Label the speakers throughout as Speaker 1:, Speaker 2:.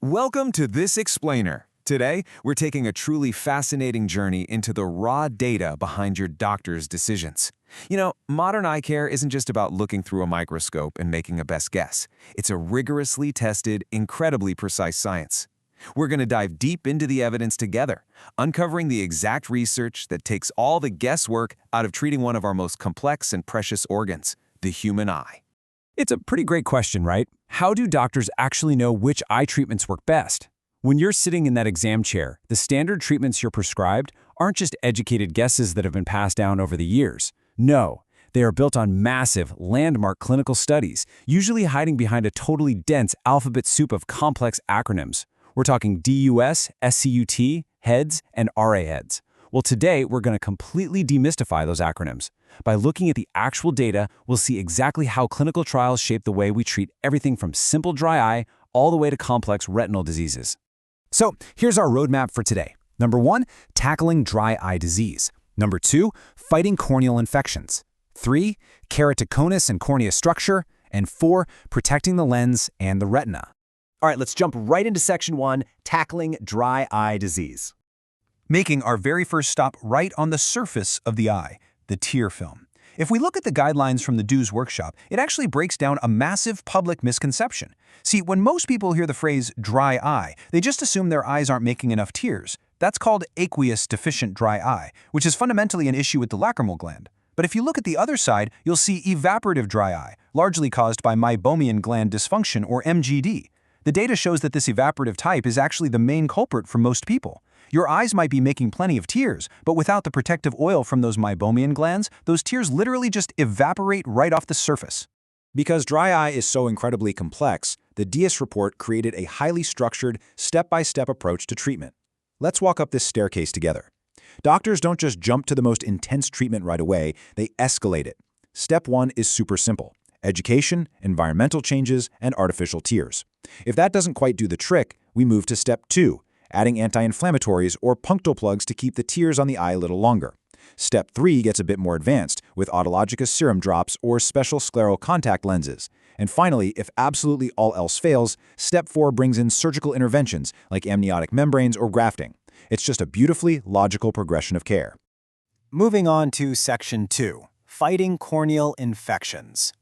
Speaker 1: Welcome to This Explainer. Today, we're taking a truly fascinating journey into the raw data behind your doctor's decisions. Modern eye care isn't just about looking through a microscope and making a best guess. It's a rigorously tested, incredibly precise science. We're going to dive deep into the evidence together, uncovering the exact research that takes all the guesswork out of treating one of our most complex and precious organs, the human eye.
Speaker 2: It's a pretty great question, right? How do doctors actually know which eye treatments work best? When you're sitting in that exam chair, the standard treatments you're prescribed aren't just educated guesses that have been passed down over the years. No, they are built on massive, landmark clinical studies, usually hiding behind a totally dense alphabet soup of complex acronyms. We're talking DUS, SCUT, HEADS, and RA heads. Well, today, we're going to completely demystify those acronyms. By looking at the actual data, we'll see exactly how clinical trials shape the way we treat everything from simple dry eye all the way to complex retinal diseases. So, here's our roadmap for today. Number 1, tackling dry eye disease. Number 2, fighting corneal infections. 3, keratoconus and cornea structure. And 4, protecting the lens and the retina.
Speaker 3: All right, let's jump right into section 1, tackling dry eye disease.
Speaker 4: Making our very first stop right on the surface of the eye, the tear film. If we look at the guidelines from the DUS workshop, it actually breaks down a massive public misconception. See, when most people hear the phrase dry eye, they just assume their eyes aren't making enough tears. That's called aqueous deficient dry eye, which is fundamentally an issue with the lacrimal gland. But if you look at the other side, you'll see evaporative dry eye, largely caused by meibomian gland dysfunction or MGD. The data shows that this evaporative type is actually the main culprit for most people. Your eyes might be making plenty of tears, but without the protective oil from those meibomian glands, those tears literally just evaporate right off the surface.
Speaker 2: Because dry eye is so incredibly complex, the DIAS report created a highly structured, step-by-step approach to treatment. Let's walk up this staircase together. Doctors don't just jump to the most intense treatment right away, they escalate it. Step 1 is super simple: education, environmental changes, and artificial tears. If that doesn't quite do the trick, we move to step 2, adding anti-inflammatories or punctal plugs to keep the tears on the eye a little longer. Step 3 gets a bit more advanced, with autologous serum drops or special scleral contact lenses. And finally, if absolutely all else fails, step 4 brings in surgical interventions like amniotic membranes or grafting. It's just a beautifully logical progression of care.
Speaker 3: Moving on to section 2, fighting corneal infections.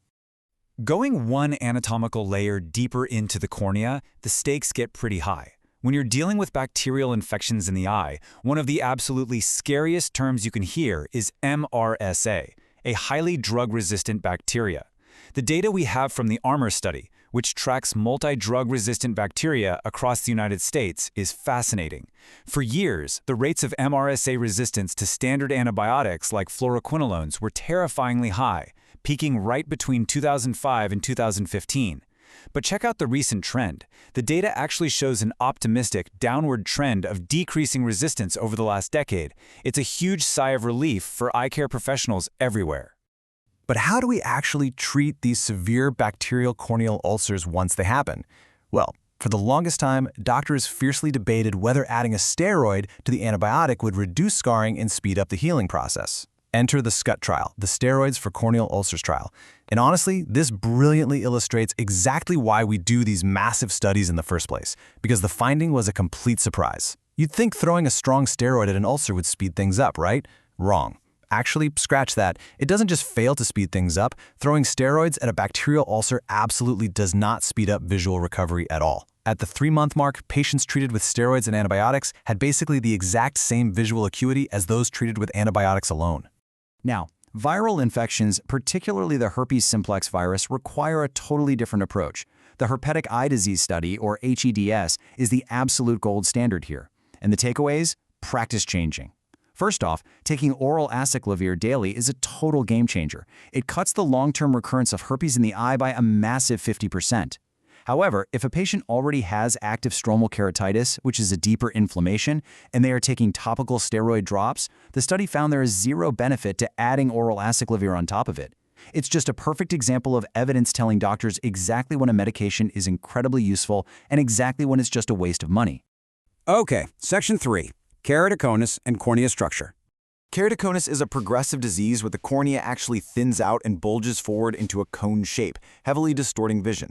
Speaker 5: Going one anatomical layer deeper into the cornea, the stakes get pretty high. When you're dealing with bacterial infections in the eye, one of the absolutely scariest terms you can hear is MRSA, a highly drug-resistant bacteria. The data we have from the ARMOR study, which tracks multi-drug-resistant bacteria across the United States, is fascinating. For years, the rates of MRSA resistance to standard antibiotics like fluoroquinolones were terrifyingly high, peaking right between 2005 and 2015. But check out the recent trend. The data actually shows an optimistic, downward trend of decreasing resistance over the last decade. It's a huge sigh of relief for eye care professionals everywhere.
Speaker 3: But how do we actually treat these severe bacterial corneal ulcers once they happen? Well, for the longest time, doctors fiercely debated whether adding a steroid to the antibiotic would reduce scarring and speed up the healing process. Enter the SCUT trial, the Steroids for Corneal Ulcers trial. And honestly, this brilliantly illustrates exactly why we do these massive studies in the first place, because the finding was a complete surprise. You'd think throwing a strong steroid at an ulcer would speed things up, right? Wrong. Actually, scratch that. It doesn't just fail to speed things up. Throwing steroids at a bacterial ulcer absolutely does not speed up visual recovery at all. At the 3-month mark, patients treated with steroids and antibiotics had basically the exact same visual acuity as those treated with antibiotics alone.
Speaker 6: Now, viral infections, particularly the herpes simplex virus, require a totally different approach. The herpetic eye disease study, or HEDS, is the absolute gold standard here. And the takeaways? Practice changing. First off, taking oral acyclovir daily is a total game changer. It cuts the long-term recurrence of herpes in the eye by a massive 50%. However, if a patient already has active stromal keratitis, which is a deeper inflammation, and they are taking topical steroid drops, the study found there is zero benefit to adding oral acyclovir on top of it. It's just a perfect example of evidence telling doctors exactly when a medication is incredibly useful and exactly when it's just a waste of money.
Speaker 2: Okay, section 3, keratoconus and cornea structure.
Speaker 3: Keratoconus is a progressive disease where the cornea actually thins out and bulges forward into a cone shape, heavily distorting vision.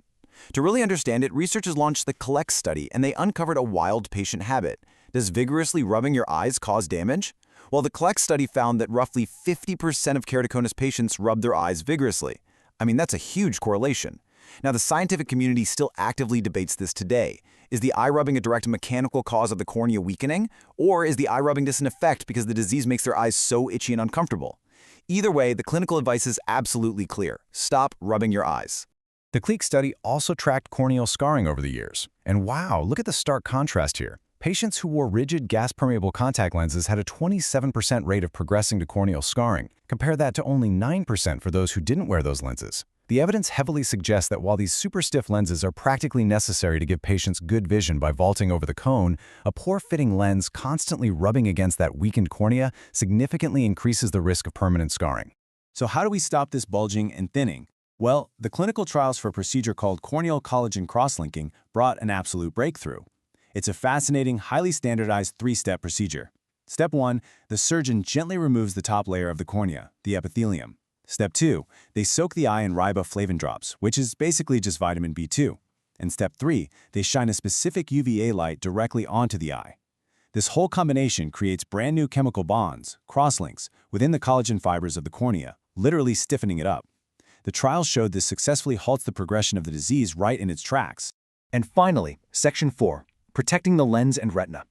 Speaker 6: To really understand it, researchers launched the COLLECT study, and they uncovered a wild patient habit. Does vigorously rubbing your eyes cause damage? Well, the COLLECT study found that roughly 50% of keratoconus patients rub their eyes vigorously. I mean, that's a huge correlation. Now, the scientific community still actively debates this today. Is the eye rubbing a direct mechanical cause of the cornea weakening? Or is the eye rubbing just an effect because the disease makes their eyes so itchy and uncomfortable? Either way, the clinical advice is absolutely clear. Stop rubbing your eyes.
Speaker 3: The CLEEK study also tracked corneal scarring over the years. And wow, look at the stark contrast here. Patients who wore rigid gas-permeable contact lenses had a 27% rate of progressing to corneal scarring. Compare that to only 9% for those who didn't wear those lenses. The evidence heavily suggests that while these super stiff lenses are practically necessary to give patients good vision by vaulting over the cone, a poor-fitting lens constantly rubbing against that weakened cornea significantly increases the risk of permanent scarring.
Speaker 2: So how do we stop this bulging and thinning? Well, the clinical trials for a procedure called corneal collagen cross-linking brought an absolute breakthrough. It's a fascinating, highly standardized three-step procedure. Step 1, the surgeon gently removes the top layer of the cornea, the epithelium. Step 2, they soak the eye in riboflavin drops, which is basically just vitamin B2. And Step 3, they shine a specific UVA light directly onto the eye. This whole combination creates brand new chemical bonds, crosslinks, within the collagen fibers of the cornea, literally stiffening it up. The trials showed this successfully halts the progression of the disease right in its tracks.
Speaker 3: And finally, Section 4, protecting the lens and retina.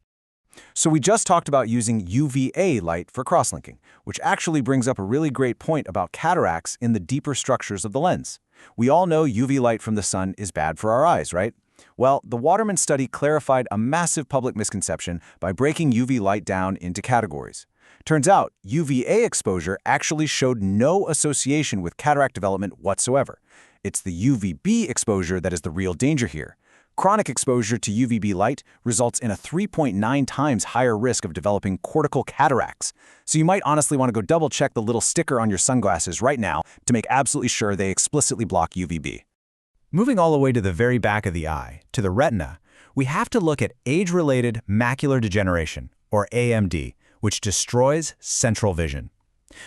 Speaker 3: So we just talked about using UVA light for crosslinking, which actually brings up a really great point about cataracts in the deeper structures of the lens. We all know UV light from the sun is bad for our eyes, right? Well, the Waterman study clarified a massive public misconception by breaking UV light down into categories. Turns out, UVA exposure actually showed no association with cataract development whatsoever. It's the UVB exposure that is the real danger here. Chronic exposure to UVB light results in a 3.9 times higher risk of developing cortical cataracts. So you might honestly want to go double-check the little sticker on your sunglasses right now to make absolutely sure they explicitly block UVB. Moving all the way to the very back of the eye, to the retina, we have to look at age-related macular degeneration, or AMD, which destroys central vision.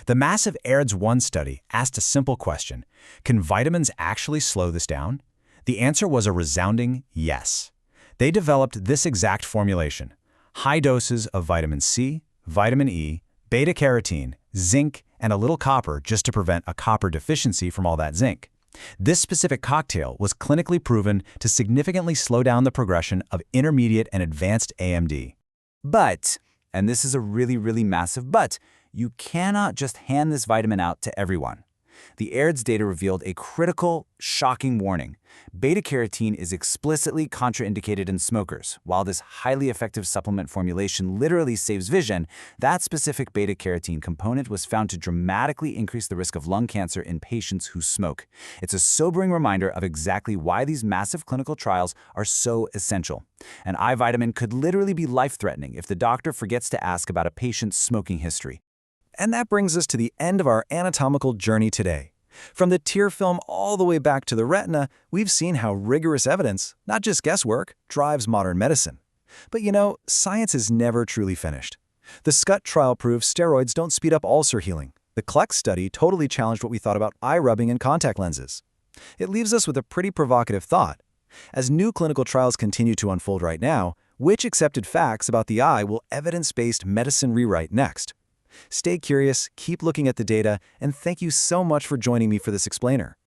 Speaker 3: The massive AREDS-1 study asked a simple question: can vitamins actually slow this down? The answer was a resounding yes. They developed this exact formulation: high doses of vitamin C, vitamin E, beta-carotene, zinc, and a little copper just to prevent a copper deficiency from all that zinc. This specific cocktail was clinically proven to significantly slow down the progression of intermediate and advanced AMD.
Speaker 6: But, and this is a really massive but, you cannot just hand this vitamin out to everyone. The AREDS data revealed a critical, shocking warning. Beta-carotene is explicitly contraindicated in smokers. While this highly effective supplement formulation literally saves vision, that specific beta-carotene component was found to dramatically increase the risk of lung cancer in patients who smoke. It's a sobering reminder of exactly why these massive clinical trials are so essential. An eye vitamin could literally be life-threatening if the doctor forgets to ask about a patient's smoking history.
Speaker 3: And that brings us to the end of our anatomical journey today. From the tear film all the way back to the retina, we've seen how rigorous evidence, not just guesswork, drives modern medicine. But you know, science is never truly finished. The SCUT trial proved steroids don't speed up ulcer healing. The CLEX study totally challenged what we thought about eye rubbing and contact lenses. It leaves us with a pretty provocative thought. As new clinical trials continue to unfold right now, which accepted facts about the eye will evidence-based medicine rewrite next? Stay curious, keep looking at the data, and thank you so much for joining me for this explainer.